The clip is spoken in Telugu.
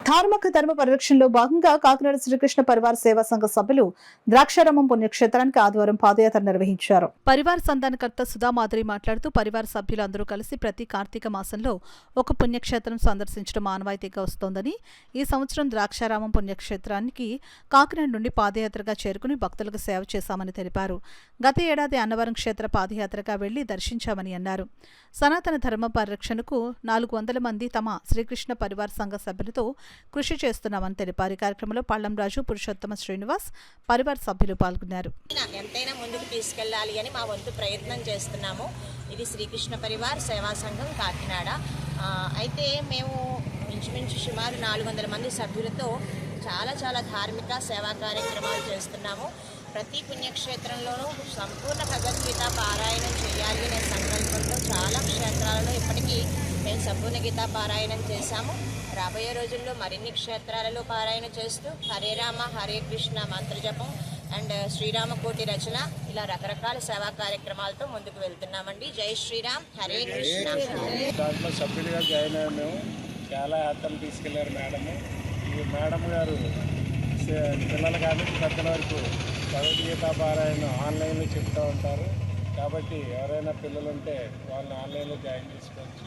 ధార్మిక ధర్మ పరిరక్షణలో భాగంగా కాకినాడ శ్రీకృష్ణ పరివార సేవా సంఘ సభ్యులు ద్రాక్షారామం పుణ్యక్షేత్రానికి ఆదివారం పాదయాత్ర నిర్వహించారు. పరివార సంధానకర్త సుధామాధురి మాట్లాడుతూ పరివార సభ్యులు అందరూ కలిసి ప్రతి కార్తీక మాసంలో ఒక పుణ్యక్షేత్రం సందర్శించడం ఆనవాయితీగా వస్తోందని, ఈ సంవత్సరం ద్రాక్షారామం పుణ్యక్షేత్రానికి కాకినాడ నుండి పాదయాత్రగా చేరుకుని భక్తులకు సేవ చేశామని తెలిపారు. గత ఏడాది అన్నవరం క్షేత్ర పాదయాత్రగా వెళ్లి దర్శించామని అన్నారు. సనాతన ధర్మ పరిరక్షణకు 400 మంది తమ శ్రీకృష్ణ పరివార సంఘ సభ్యులతో కృషి చేస్తున్నామని తెలిపారు. కార్యక్రమంలో పళ్ళం రాజు, పురుషోత్తమ శ్రీనివాస్ పరివార సభ్యులు పాల్గొన్నారు. ఎంతైనా ముందుకు తీసుకెళ్లాలి అని మా వంతు ప్రయత్నం చేస్తున్నాము. ఇది శ్రీకృష్ణ పరివార సేవా సంఘం కాకినాడ. అయితే మేము ఇంచుమించు సుమారు 400 మంది సభ్యులతో చాలా ధార్మిక సేవా కార్యక్రమాలు చేస్తున్నాము. ప్రతి పుణ్యక్షేత్రంలోనూ సంపూర్ణ భగవద్గీత పారాయణం చేయాలి అనే సంకల్పంతో చాలా క్షేత్రాలలో ఇప్పటికీ మేము సంపూర్ణ గీతా పారాయణం చేశాము. రాబోయే రోజుల్లో మరిన్ని క్షేత్రాలలో పారాయణ చేస్తూ హరే రామ హరే కృష్ణ మంత్రజపం అండ్ శ్రీరామకోటి రచన ఇలా రకరకాల సేవా కార్యక్రమాలతో ముందుకు వెళ్తున్నామండి. జై శ్రీరామ్, హరే కృష్ణ. దాంట్లో సభ్యులుగా జాయిన్ అయ్యాము. చాలా యాత్రలు తీసుకెళ్లారు మేడము. ఈ మేడం గారు పిల్లల కానీ పెద్దల వరకు భగవద్గీత పారాయణం ఆన్లైన్లో చెప్తూ ఉంటారు. కాబట్టి ఎవరైనా పిల్లలు ఉంటే వాళ్ళని ఆన్లైన్లో జాయిన్ చేసుకోవచ్చు.